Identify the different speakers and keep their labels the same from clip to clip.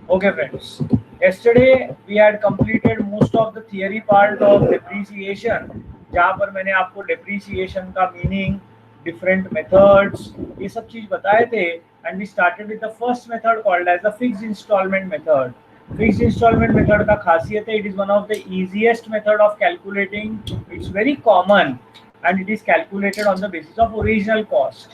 Speaker 1: Okay, friends. Yesterday we had completed most of the theory part of depreciation, जहाँ पर मैंने आपको depreciation का meaning, different methods, ये सब चीज बताए थे. And we started with the first method called as the fixed installment method. Fixed installment method का खासियत है, it is one of the easiest method of calculating. It's very common and it is calculated on the basis of original cost.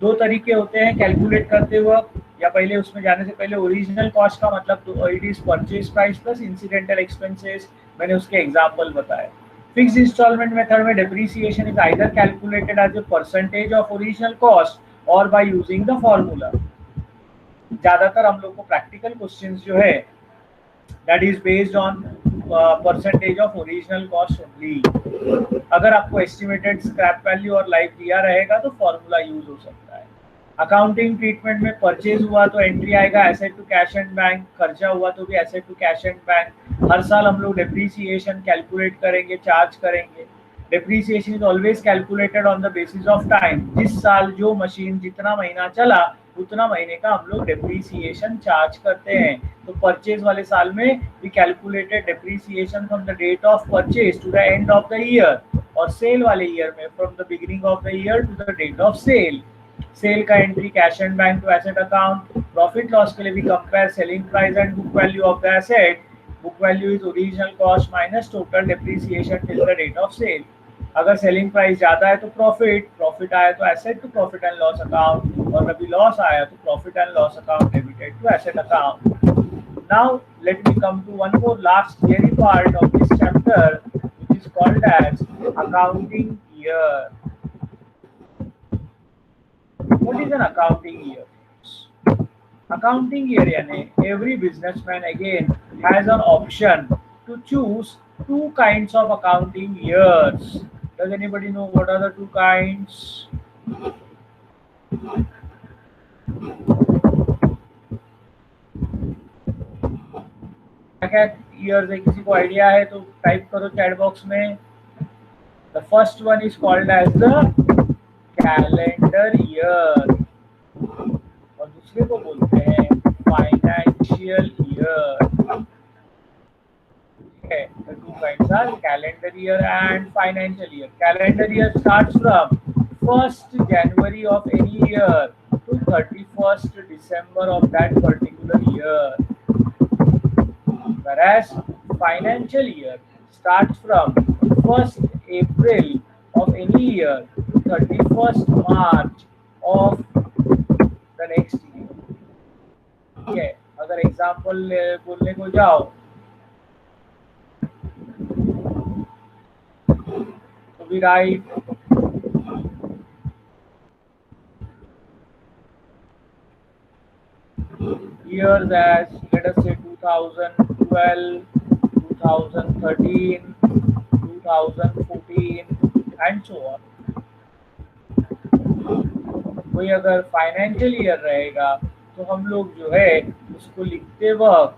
Speaker 1: दो तरीके होते हैं calculate करते वक्त, या पहले उसमें जाने से पहले ओरिजिनल कॉस्ट का मतलब तो it is purchase price plus incidental expenses, मैंने उसके एग्जांपल बताए. फिक्स इंस्टॉलमेंट मेथड में depreciation is either calculated as a percentage of original cost और बाय यूजिंग द फॉर्मूला. ज्यादातर हम लोग को प्रैक्टिकल क्वेश्चंस जो है that is based on percentage of original cost only. अगर आपको एस्टिमेटेड स्क्रैप वैल्यू और लाइफ दिया रहेगा तो फॉर्मूला यूज हो सकता है. अकाउंटिंग ट्रीटमेंट में परचेज हुआ तो एंट्री आएगा asset to cash and bank, खर्चा हुआ तो भी asset to cash and bank. हर साल हम लोग डेप्रिसिएशन कैलकुलेट करेंगे, चार्ज करेंगे. Depreciation is always calculated on the basis of time. जिस साल जो मशीन जितना महीना चला उतना महीने का हम लोग डेप्रिसिएशन चार्ज करते हैं. तो परचेज वाले साल में we calculated depreciation from the date of purchase to the end of the year, और सेल वाले ईयर में from the beginning of the year to the date of sale. Sale का entry cash and bank to asset account. Profit loss के लिए भी compare selling price and book value of the asset. Book value is original cost minus total depreciation till the date of cell. अगर selling price ज्यादा है तो profit, profit आया तो asset to profit and loss account, और कभी loss आया तो profit and loss account debited to asset account. Now let me come to one more last theory part of this chapter which is called as accounting year. What is an accounting year? Accounting year यानी every businessman again has an option to choose two kinds of accounting years. Does anybody know what are the two kinds? क्या years है, किसी को idea है तो type करो chat box में. The first one is called as the calendar year और दूसरे को बोलते हैं financial year. Okay, the two kinds are calendar year and financial year. Calendar year starts from 1st January of any year to 31st December of that particular year. Whereas financial year starts from 1st April of any year to 31st March of the next year. Okay, अगर example बोलने को जाओ तो we write years as let us say 2012, 2013, 2014 and so on. कोई अगर financial year रहेगा तो हम लोग जो है उसको लिखते वक्त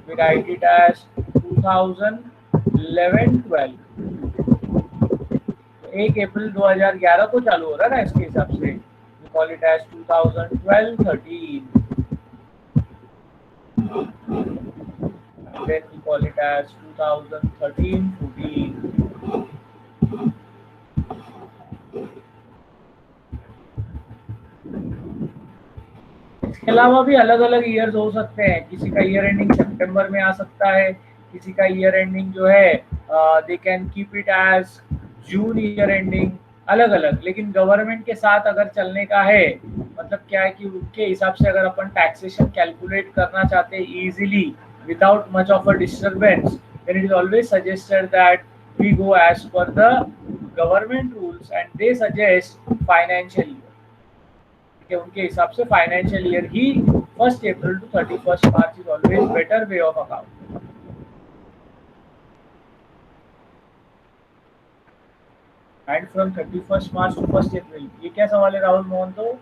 Speaker 1: we write it as 2011-12. 1 अप्रैल 2011 को चालू हो रहा है ना, इसके हिसाब से we call it as 2012-13. Then we call it as 2013-14. इसके अलावा भी अलग अलग ईयर्स हो सकते हैं. किसी का ईयर एंडिंग सितंबर में आ सकता है, किसी का ईयर एंडिंग जो है they can keep it as June year ending, अलग अलग. लेकिन गवर्नमेंट के साथ अगर चलने का है मतलब क्या है कि उनके हिसाब से अगर अपन टैक्सेशन कैलकुलेट करना चाहते हैं easily without much of a disturbance, then it is always suggested that we go as per the government rules and they suggest financial year. उनके हिसाब से फाइनेंशियल ईयर ही 1st April to 31st March is always better way of account. And from 31st March to 1st April, ये क्या सवाल है राहुल मोहन? तो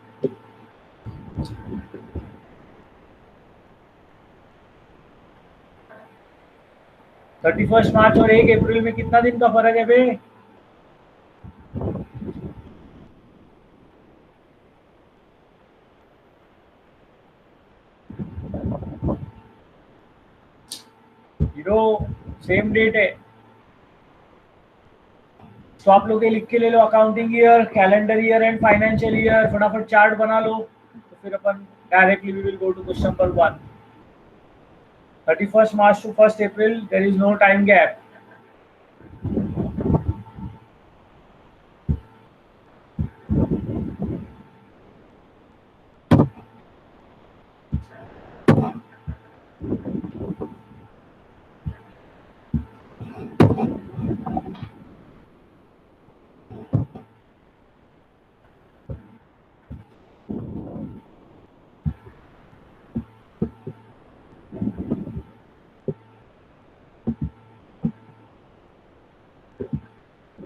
Speaker 1: 31st मार्च और 1 अप्रैल में कितना दिन का फर्क है बे? जीरो, सेम डेट है। तो आप लोग ये लिख के ले लो, accounting year, calendar year and financial year, फटाफट चार्ट बना लो, तो फिर अपन directly we will go to question number 1। 31st March to 1st April, there is no time gap.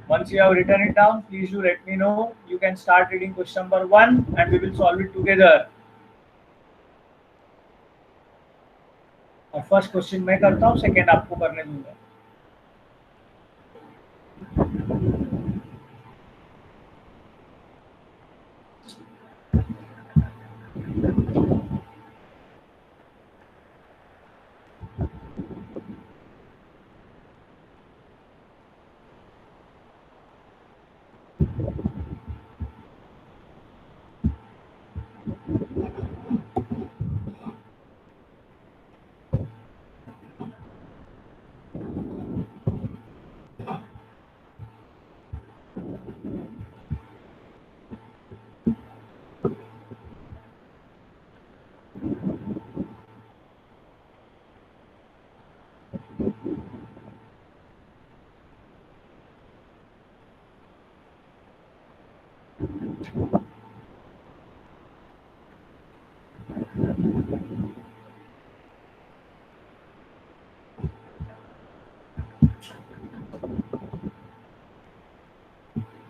Speaker 1: Once you have written it down, please do let me know. You can start reading question number 1 and we will solve it together. और first question मैं करता हूँ, second आपको करने दूंगा।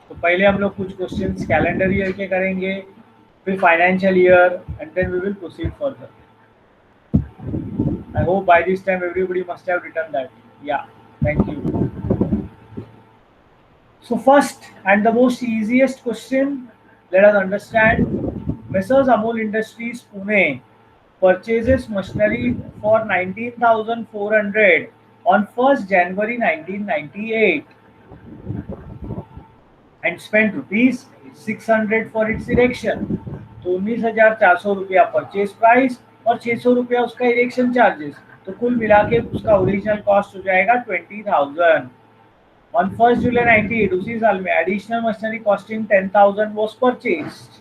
Speaker 1: तो पहले हम लोग कुछ क्वेश्चंस कैलेंडर ईयर के करेंगे, फिर financial year and then we will proceed further. I hope by this time everybody must have written that. Yeah, thank you. So first and the most easiest question, let us understand. Messrs Amul Industries Pune purchases machinery for 19,400 on 1st January 1998 and spent rupees 600 for its erection. तो 19,400 रुपया purchase price और 600 रुपया उसका erection charges, तो कुल मिला के उसका ओरिजिनल कॉस्ट हो जाएगा 20,000। On 1st July 98, उसी साल में additional machinery costing 10,000 was purchased.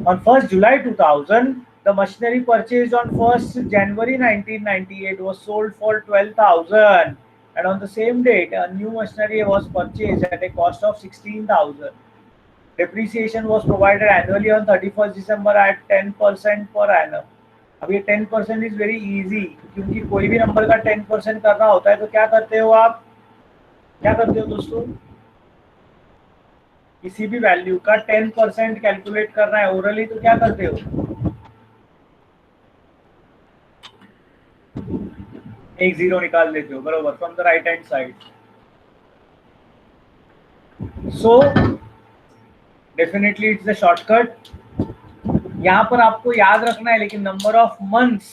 Speaker 1: On 1st July 2000, the machinery purchased on 1st January 1998 was sold for 12,000, and on the same date, a new machinery was purchased at a cost of 16,000. Depreciation was provided annually on 31st December at 10% per annum. अब ये 10% is very easy, क्योंकि कोई भी number का 10% करना होता है तो क्या करते हो आप, क्या करते हो दोस्तों, किसी भी वैल्यू का 10% कैलकुलेट करना है ओरली तो क्या करते हो, एक जीरो निकाल देते हो, बरोबर, from the right hand side. So definitely it's the shortcut. यहाँ पर आपको याद रखना है लेकिन नंबर ऑफ मंथ्स,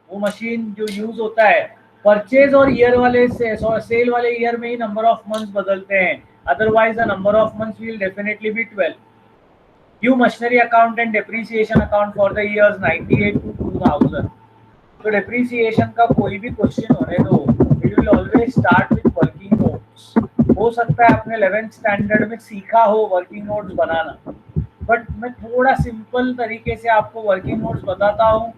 Speaker 1: वो मशीन जो यूज होता है परचेज और ईयर वाले से सेल वाले ईयर में ही नंबर ऑफ मंथ्स बदलते हैं, otherwise the number of months will definitely be 12. Give machinery account and depreciation account for the years 98 to 2000. तो depreciation का कोई भी क्वेश्चन होने दो, it will always start with working notes. हो सकता है आपने 11th स्टैंडर्ड में सीखा हो वर्किंग नोट्स बनाना, बट मैं थोड़ा सिंपल तरीके से आपको वर्किंग नोट्स बताता हूँ।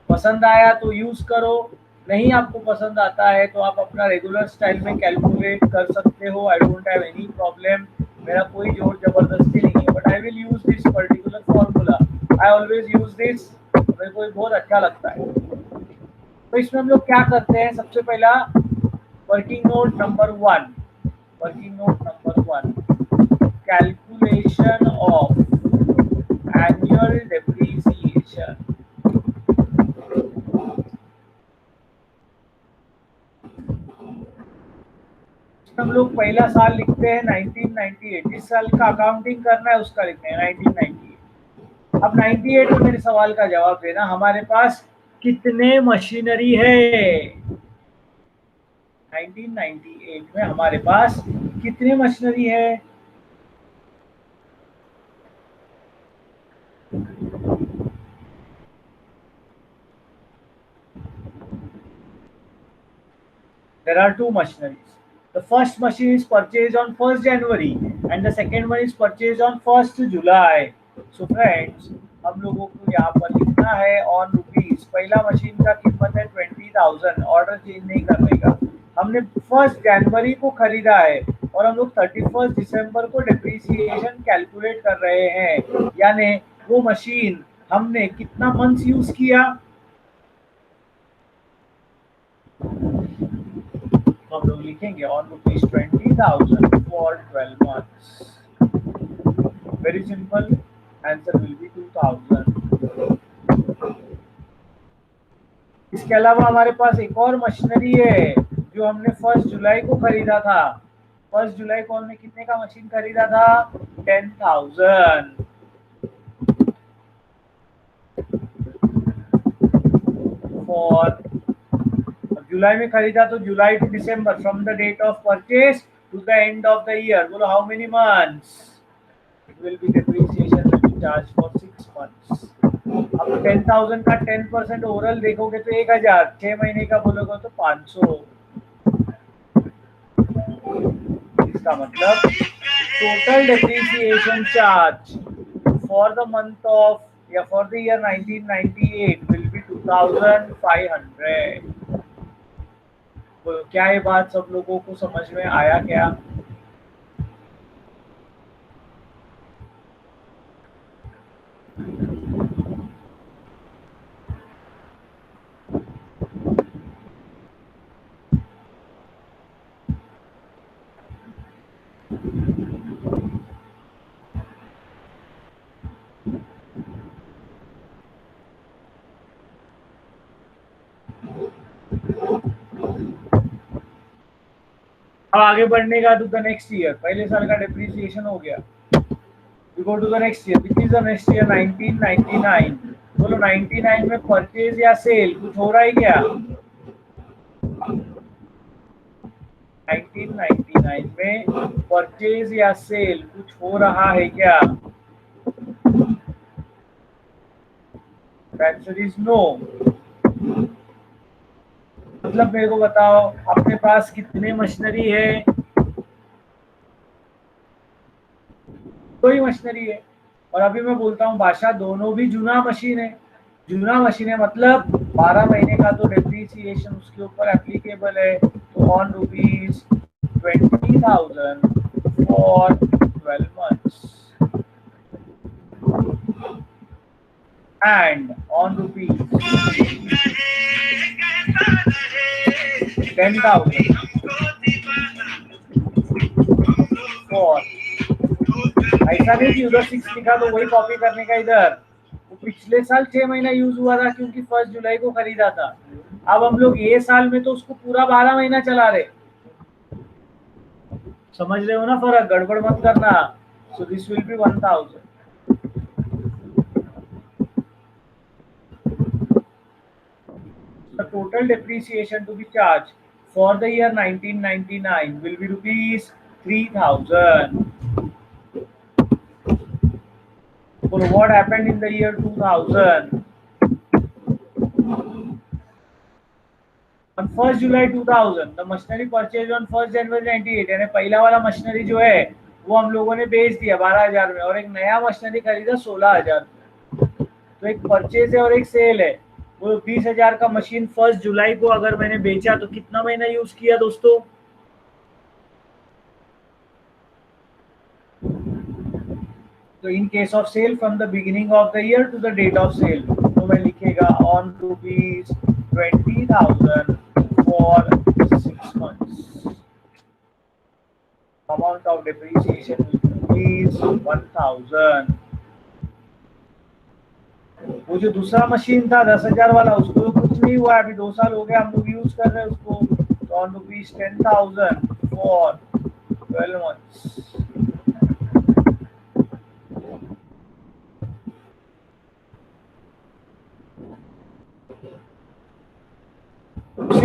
Speaker 1: पसंद आया तो यूज करो, नहीं आपको पसंद आता है तो आप अपना रेगुलर स्टाइल में कैलकुलेट कर सकते हो। I don't have any problem, मेरा कोई जोर जबरदस्ती नहीं है, but I will use this particular formula, I always use this, मेरे को बहुत अच्छा लगता है। तो इसमें हम लोग क्या करते हैं, सबसे पहला working note number 1, working note number 1, calculation of annual depreciation. हम लोग पहला साल लिखते हैं 1998, जिस साल का अकाउंटिंग करना है उसका लिखते हैं 1998। अब 98 में मेरे सवाल का जवाब देना, हमारे पास कितने मशीनरी है? 1998 में हमारे पास कितने मशीनरी है? There are two machineries. The first machine is purchased on 1st January and the second one is purchased on 1st July. So friends, हम लोगों को यहाँ पर लिखना है ऑन रुपीज। पहला मशीन का कीमत है 20,000, ऑर्डर चेंज नहीं करने का। हमने 1st जनवरी को खरीदा है और हम लोग 31st दिसंबर को डिप्रिसिएशन कैलकुलेट कर रहे हैं, यानी वो मशीन हमने कितना मंथ्स यूज किया। हम लोग लिखेंगे on rupees 20,000 for 12 months. Very simple, answer will be 2,000। इसके अलावा हमारे पास एक और मशीनरी है जो हमने 1st जुलाई को खरीदा था। 1st जुलाई को हमने कितने का मशीन खरीदा था? 10,000 फॉर। जुलाई में खरीदा तो July to December, from the date of purchase to the end of the year. बोलो how many months? It will be depreciation will be charge for 6 months. अब 10,000 का 10% ओवरऑल देखोगे तो 1,000, 6 महीने का बोलोगे तो 500। इसका मतलब total depreciation charge for the month of या for the year 1998 will be 2,500। क्या ये बात सब लोगों को समझ में आया क्या? अब आगे बढ़ने का टू द नेक्स्ट ईयर। पहले साल का डेप्रिसिएशन हो गया, we go to the next year. This is the next year 1999। बोलो 99 में परचेज या सेल कुछ हो रहा है क्या? 1999 में परचेज या सेल कुछ हो रहा है क्या? Answer is no. मतलब मेरे को बताओ अपने पास कितने मशीनरी है? कोई मशीनरी है। और अभी मैं बोलता हूँ भाषा, दोनों भी जूना मशीन है। जूना मशीन है मतलब 12 महीने का तो डेप्रिसिएशन उसके ऊपर एप्लीकेबल है। तो on rupees 20,000 for 12 months and on rupees 10,000 for। ऐसा नहीं कि उधर 6 लिखा तो वही कॉपी करने का इधर। वो पिछले साल 6 महीना यूज हुआ था क्योंकि 1st जुलाई को खरीदा था। अब हम लोग ये साल में तो उसको पूरा 12 महीना चला रहे। समझ रहे हो ना फर्क? गड़बड़ मत करना। So this will be 1,000। The total depreciation to be charged for the year 1999 will be rupees 3,000. So what happened in the year 2000? On 1st July 2000, the machinery purchased on 1st January 98, यानी पहला वाला machinery जो है वो हम लोगों ने बेच दिया 12,000 में और एक नया मशीनरी खरीदा 16,000। तो एक परचेज है और एक सेल है। वो 20,000 का मशीन 1st जुलाई को अगर मैंने बेचा तो कितना महीना यूज किया दोस्तों? तो in case of sale from the beginning of the year to the date of sale, तो मैं लिखेगा on rupees 20,000 for 6 months. Amount of depreciation is 1,000। वो जो दूसरा मशीन था 10,000 वाला, उसको तो कुछ नहीं हुआ, अभी 2 साल हो गया हम लोग यूज कर रहे हैं उसको। तो ऑन रुपीज 10,000 फॉर 12 मंथ्स।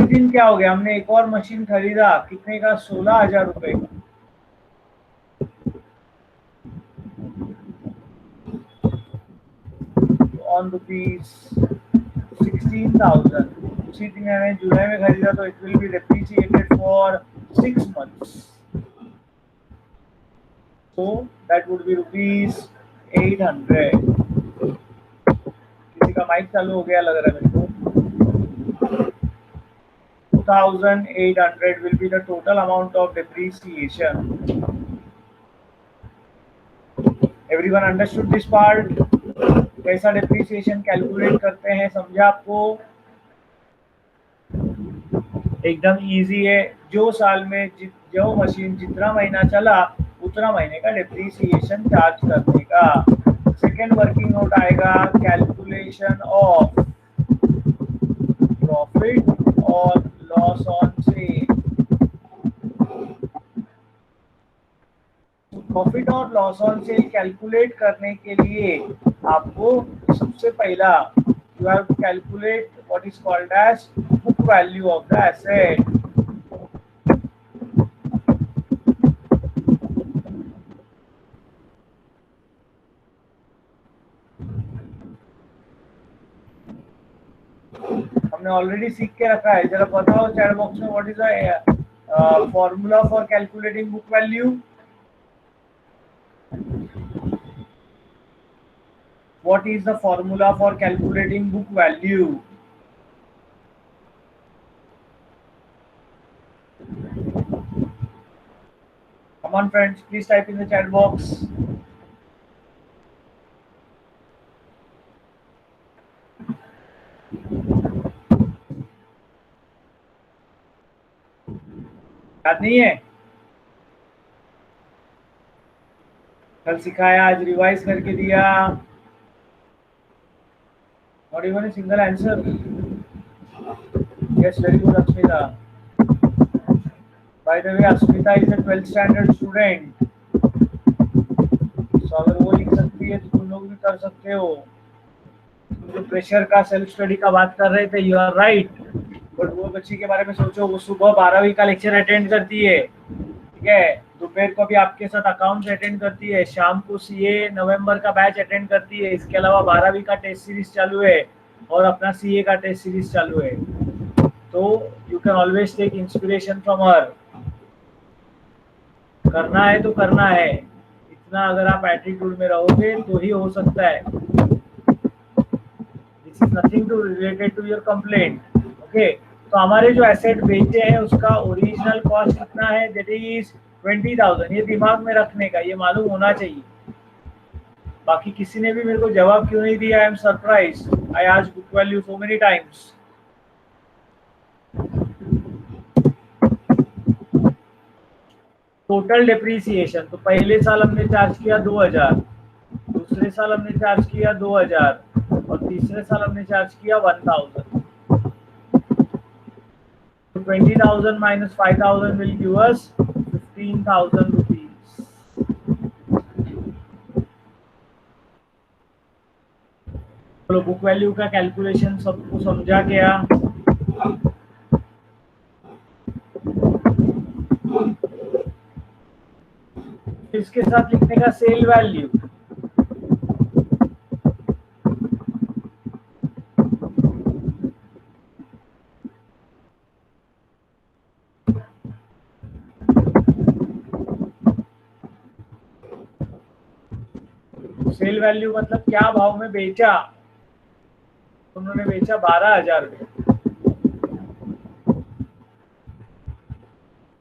Speaker 1: दिन क्या हो गया, हमने एक और मशीन खरीदा, कितने का, 16,000 रुपए का। ऑन रुपीज 16,000, उसी दिन मैंने जुलाई में खरीदा, तो it will B depreciated for 6 months, so that would be rupees 800। किसी का माइक चालू हो गया लग रहा है मेरे को। 2,800 will be the total amount of depreciation। Everyone understood this part? कैसा depreciation कैलकुलेट करते हैं, समझा आपको? एकदम इजी है। जो साल में जो मशीन जितना महीना चला उतना महीने का डेप्रीसिएशन चार्ज करने का। सेकेंड वर्किंग नोट आएगा, कैलकुलेशन ऑफ प्रॉफिट और लॉस ऑन सेल। प्रॉफिट और लॉस ऑन सेल कैलकुलेट करने के लिए आपको सबसे पहला you have to calculate what is called as book value of the asset. हमने ऑलरेडी सीख के रखा है, जरा बताओ चैट बॉक्स में what is the formula for calculating book value. What is the formula for calculating book value? Come on friends, please type in the chat box. याद नहीं है? कल सिखाया, आज रिवाइज करके दिया। Not even a single answer. Yes, very good, Asmita. By the way, Asmita is a 12th standard student. So अगर वो लिख सकती है तो तुम लोग भी कर सकते हो। जो प्रेशर का, सेल्फ स्टडी का बात कर रहे थे, यू आर राइट। बट वो बच्ची के बारे में सोचो, वो सुबह 12वीं का लेक्चर अटेंड करती है, ठीक है, दोपहर को भी आपके साथ अकाउंट्स अटेंड करती है, शाम को सीए नवंबर का बैच अटेंड करती है, इसके अलावा 12वीं का टेस्ट सीरीज चालू है और अपना सीए का टेस्ट सीरीज चालू है। तो you can always take inspiration from her. करना है तो करना है, इतना अगर आप एटीट्यूड में रहोगे तो ही हो सकता है। This is nothing to related to your complaint, okay. तो हमारे जो एसेट बेचे हैं उसका ओरिजिनल कॉस्ट कितना है, दैट इज 20,000। ये दिमाग में रखने का, ये मालूम होना चाहिए। बाकी किसी ने भी मेरे को जवाब क्यों नहीं दिया, I am surprise. I asked book value so many times. Total depreciation, तो पहले साल हमने चार्ज किया 2,000, दूसरे साल हमने चार्ज किया 2,000 और तीसरे साल हमने चार्ज किया 1,000। तो 20,000 minus 5,000 will give us 15,000 rupees। चलो बुक वैल्यू का कैलकुलेशन सबको समझा गया। इसके साथ लिखने का सेल वैल्यू, सेल वैल्यू मतलब क्या भाव में बेचा। उन्होंने बेचा 12,000 में,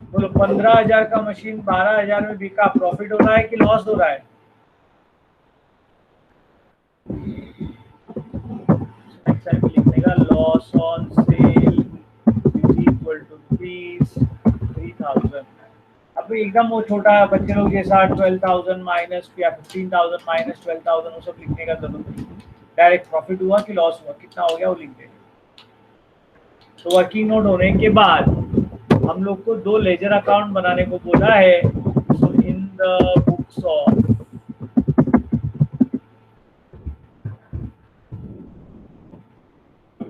Speaker 1: बोलो 15,000 का मशीन 12,000 में बिका, प्रॉफिट हो रहा है कि लॉस हो रहा है? लिखने का loss on sale is equal to ₹3,000। अब एकदम वो छोटा बच्चे लोग जैसा 12,000 माइनस या 15,000 माइनस 12,000 वो सब लिखने का जरूरत नहीं। डायरेक्ट प्रॉफिट हुआ कि लॉस हुआ, कितना हो गया वो लिख देंगे। तो वर्किंग नोट होने के बाद हम लोग को 2 लेजर अकाउंट बनाने को बोला है। So in the books of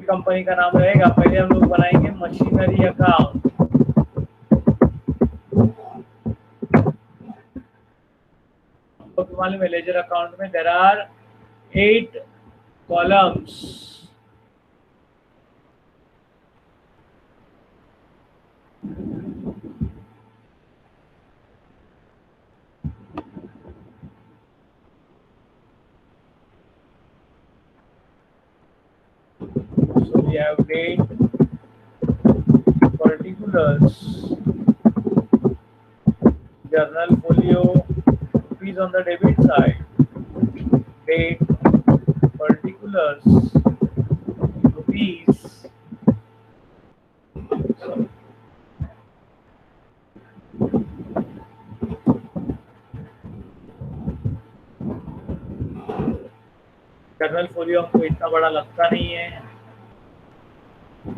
Speaker 1: company का नाम रहेगा। पहले हम लोग बनाएंगे मशीनरी अकाउंट। आपको मालूम है लेजर अकाउंट में there are 8 columns. So we have date, particulars, journal folio, rupees on the debit side, date, particulars, rupees. Sorry. Journal folio हमको इतना बड़ा लगता नहीं है। तो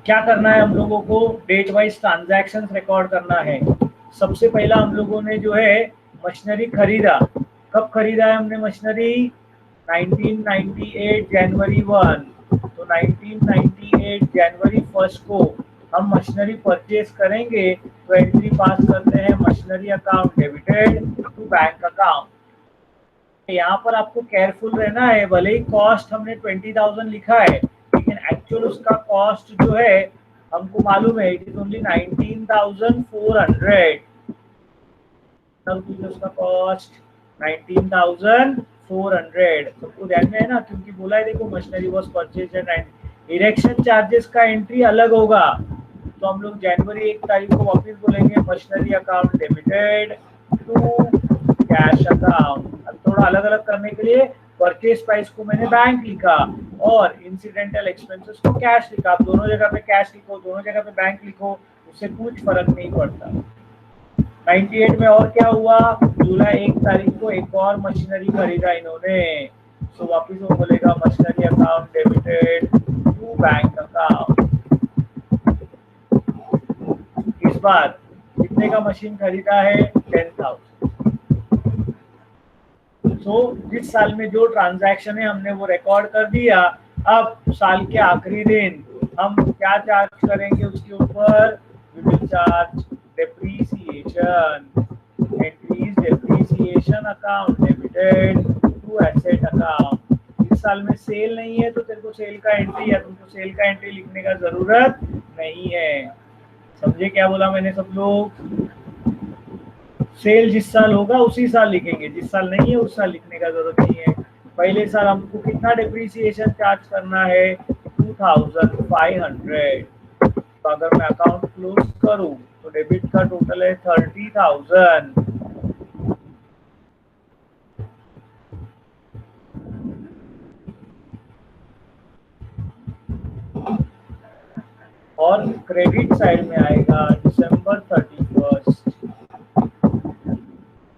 Speaker 1: क्या करना है हम लोगों को, डेट वाइज ट्रांजैक्शंस रिकॉर्ड करना है। सबसे पहला हम लोगों ने जो है मशीनरी खरीदा। कब खरीदा है हमने मशीनरी? 1998 जनवरी 1। तो 1998 जनवरी 1 को हम मशीनरी परचेज करेंगे तो एंट्री पास करते हैं machinery account debited to bank account. यहाँ पर आपको केयरफुल रहना है। भले ही कॉस्ट हमने 20,000 लिखा है लेकिन एक्चुअल उसका कॉस्ट जो है हमको मालूम है इट इज ओनली 19,400। उसका कॉस्ट 19,400 सबको ध्यान में है ना, क्योंकि बोला है देखो machinery was purchase and erection charges का एंट्री अलग होगा। तो हम लोग जनवरी 1 तारीख को वापस बोलेंगे machinery account debited to cash account. अब थोड़ा अलग अलग करने के लिए परचेज प्राइस को मैंने बैंक लिखा और इंसिडेंटल एक्सपेंसेस को कैश लिखा। आप दोनों जगह पे कैश लिखो, दोनों जगह पे बैंक लिखो, उससे कुछ फर्क नहीं पड़ता। 98 में और क्या हुआ? जुलाई 1 तारीख को एक और मशीनरी खरीदा इन्होंने। सो वापिस वो बोलेगा machinery account debited to bank account. इस बार कितने का मशीन खरीदा है? 10,000। तो जिस साल में जो ट्रांजैक्शन है हमने वो रिकॉर्ड कर दिया। अब साल के आखिरी दिन हम क्या चार्ज करेंगे उसके ऊपर? We will charge depreciation. Entries depreciation account debited to asset account. इस साल में सेल नहीं है तो तेरे को सेल का एंट्री या तुमको सेल का एंट्री लिखने का जरूरत नहीं है। समझे क्या बोला मैंने सब लोग? सेल जिस साल होगा उसी साल लिखेंगे, जिस साल नहीं है उस साल लिखने का जरूरत नहीं है। पहले साल हमको कितना डेप्रीसिएशन चार्ज करना है? 2,500। तो अगर मैं अकाउंट क्लोज करूं तो डेबिट का टोटल है 30,000। और क्रेडिट साइड में आएगा December 31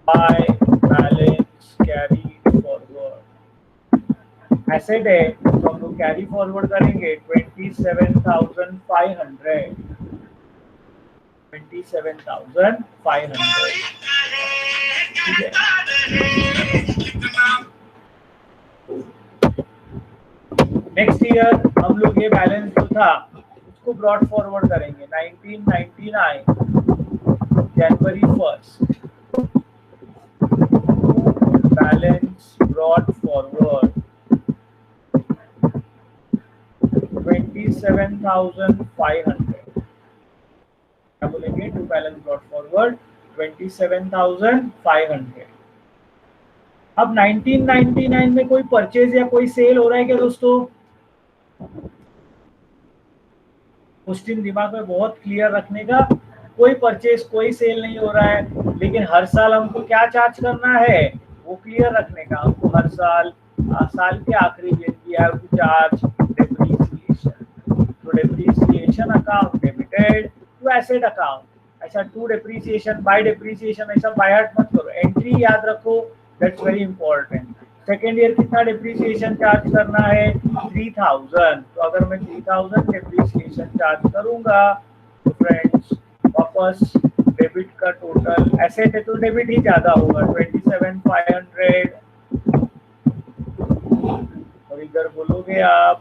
Speaker 1: by balance carry forward. Asset है तो हम लोग कैरी फॉरवर्ड करेंगे 27,500। 27,500 ठीक है। नेक्स्ट ईयर हम लोग ये बैलेंस जो था उसको ब्रॉड फॉरवर्ड करेंगे 1999 जनवरी 1 बैलेंस ब्रॉड फॉरवर्ड 27,500। क्या बोलेंगे? To balance brought forward 27,500। अब 1999 में कोई परचेज या कोई सेल हो रहा है क्या दोस्तों? क्वेश्चन दिमाग में बहुत क्लियर रखने का। कोई परचेज कोई सेल नहीं हो रहा है लेकिन हर साल हमको क्या चार्ज करना है वो क्लियर रखने का। हमको हर साल साल के आखिरी दिन we have to charge depreciation. तो depreciation account debited to asset account. ऐसा टू डेप्रीसिएशन बाय डेप्रीसिएशन ऐसा बाय हार्ट मत करो। एंट्री याद रखो that's very important. Second year कितना डिप्रिसिएशन चार्ज करना है? 3000। तो अगर मैं 3000 डिप्रिसिएशन चार्ज करूंगा तो फ्रेंड्स वापस डेबिट का टोटल, एसेट है तो डेबिट ही ज्यादा होगा, 27500। और इधर बोलोगे आप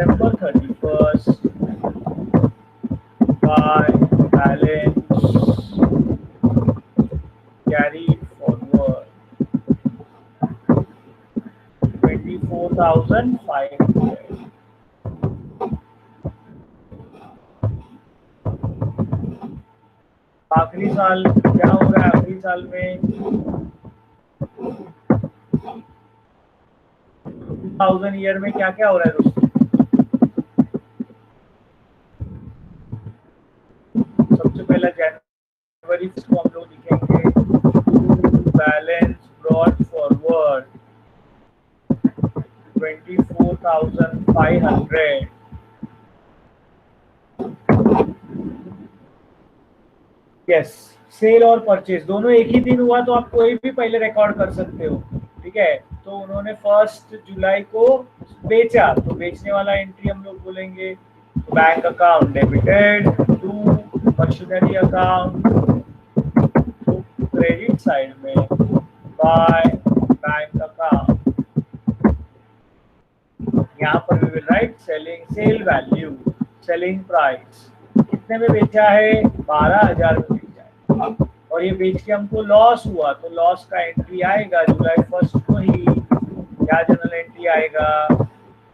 Speaker 1: December 31st by balance carried forward 24,500। आखिरी साल क्या हो रहा है? आखिरी साल में 2000 ईयर में क्या क्या हो रहा है दोस्तों? सबसे पहला जनवरी को हम लोग लिखेंगे balance brought forward 24,500। Yes, sale और परचेज दोनों एक ही दिन हुआ तो आप कोई भी पहले रिकॉर्ड कर सकते हो, ठीक है। तो उन्होंने 1 जुलाई को बेचा, तो बेचने वाला एंट्री हम लोग बोलेंगे bank account debited to machinery account, तो क्रेडिट साइड में बाय बैंक अकाउंट। यहाँ पर we will write selling sale value, selling price, कितने में बेचा है? 12,000 में बेचा है। और ये बेच के हमको लॉस हुआ तो लॉस का एंट्री आएगा जुलाई 1 को ही। क्या जनरल एंट्री आएगा?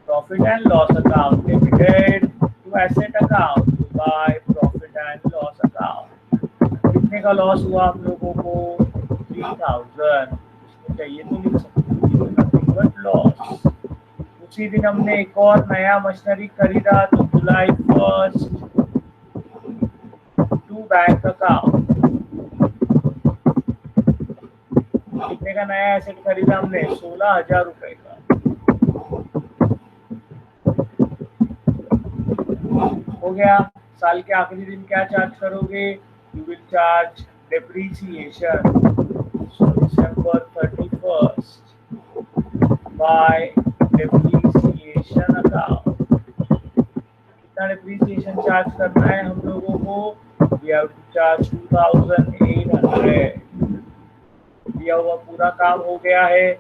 Speaker 1: Profit and loss account debited to asset account by profit and loss account. कितने का लॉस हुआ हम लोगों को? 3000। इसमें चाहिए तो लिख सकते हो, नथिंग बट लॉस। उसी दिन हमने एक और नया मशीनरी खरीदा तो जुलाई 1 टू बैंक अकाउंट। कितने का नया एसेट खरीदा हमने? 16,000 रुपए का। हो गया। साल के आखिरी दिन क्या चार्ज करोगे? You will charge depreciation December 31st by depreciation account. कितना डेप्रीसिएशन चार्ज करना है हम लोगों को? We have to charge 2,800। दिया हुआ पूरा काम हो गया है।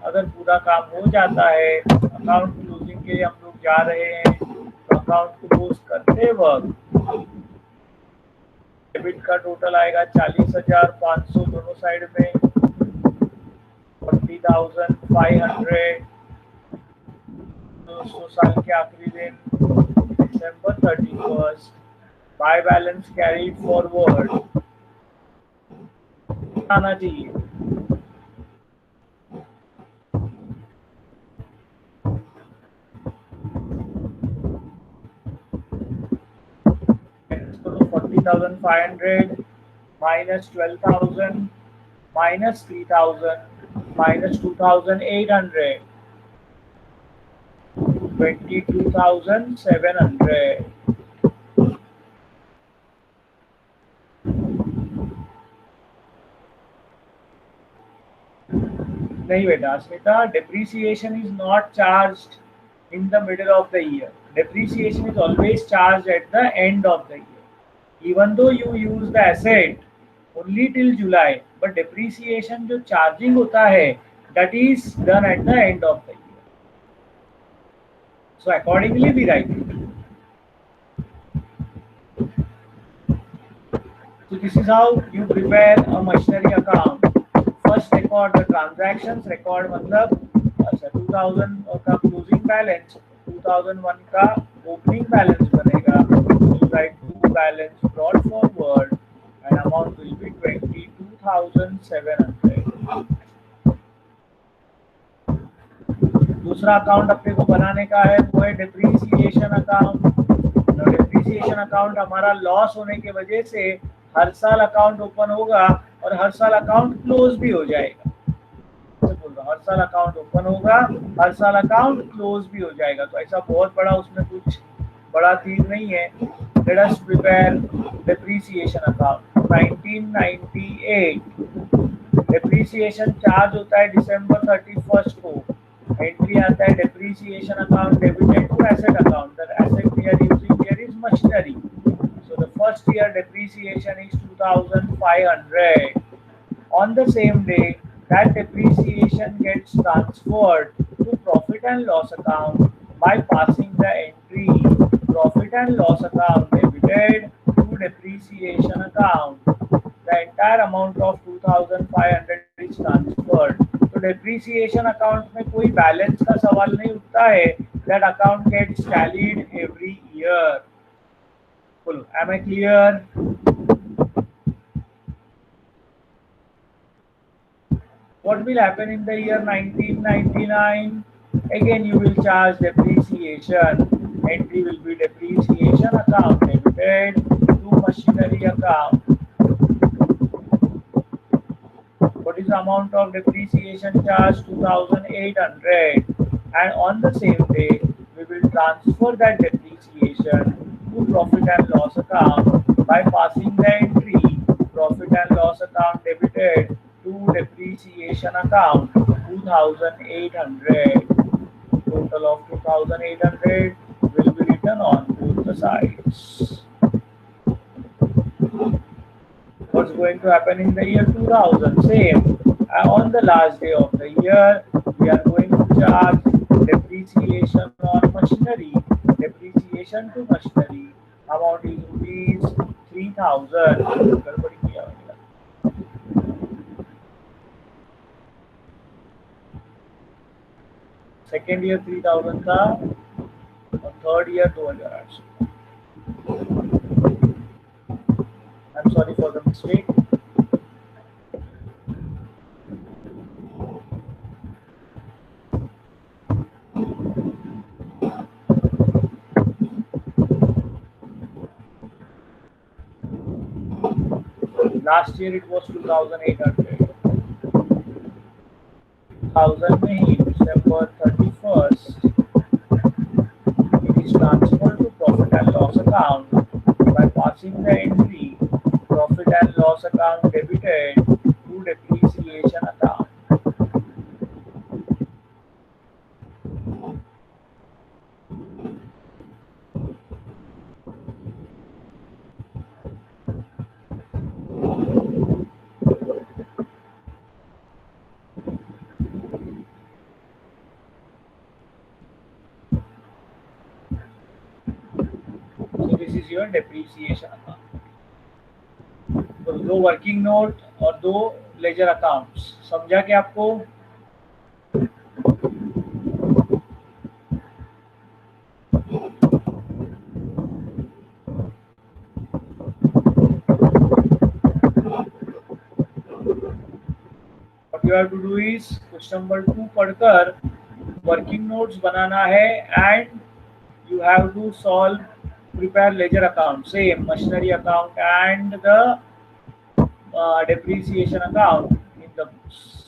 Speaker 1: अगर पूरा काम हो जाता है, अकाउंट क्लोजिंग के लिए हम लोग जा रहे हैं, तो अकाउंट क्लोज करते वक्त डेबिट का टोटल आएगा 40,500 दोनों साइड में, 40,500। दोस्तों साल के आखिरी दिन December 31st by balance carried forward आना चाहिए। तो 40,500 minus 12,000 minus 3,000 minus 2,800 22,700। नहीं बेटा अस्मिता, depreciation is not charged in the middle of the year. Depreciation is always charged at the end of the year. Even though you use the asset only till July, but depreciation जो charging होता है that is done at the end of the year. So accordingly we write it. So this is how you prepare a machinery account. First record the transactions, record मतलब अच्छा 2000 का closing balance, 2001 का opening balance बनेगा, you write to balance brought forward and amount will be 22,700। दूसरा account अपने को बनाने का है वो है डेप्रीसिएशन अकाउंट। तो डेप्रीसिएशन अकाउंट हमारा लॉस होने की वजह से हर साल अकाउंट ओपन होगा और हर साल अकाउंट क्लोज भी हो जाएगा। बोल रहा हर साल अकाउंट ओपन होगा, हर साल अकाउंट क्लोज भी हो जाएगा। तो ऐसा बहुत बड़ा उसमें कुछ बड़ा चीज नहीं है। Let us prepare depreciation account 1998 depreciation charge होता है December 31 को, एंट्री आता है depreciation account debited to asset account, the asset we are using here is machinery, so the first year depreciation is 2500. On the same day, that depreciation gets transferred to profit and loss account by passing the entry profit and loss account debited to depreciation account. The entire amount of 2500 is transferred. तो depreciation account में कोई balance का सवाल नहीं उठता है. That account gets tallied every year. Cool. Am I clear? What will happen in the year 1999? Again, you will charge depreciation. Entry will be depreciation account debited to machinery account. What is the amount of depreciation charge? 2800. And on the same day, we will transfer that depreciation to profit and loss account by passing the entry profit and loss account debited to depreciation account 2800. Total of 2800 will be written on both the sides. What's going to happen in the year 2000? Same. On the last day of the year, we are going to charge depreciation on machinery. Depreciation to machinery. Amount is rupees 3000. Second year 3000 था और third year 2800. I'm sorry for the mistake. Last year it was 2800. 1000 में ही December 31st it is transferred to profit and loss account by passing the entry profit and loss account debited to depreciation account. So this is your depreciation account. तो दो working note और दो ledger accounts, समझा क्या आपको? What you have to do is question number 2 पढ़कर working notes बनाना है and you have to solve prepare ledger account, same machinery account and the depreciation account in the books.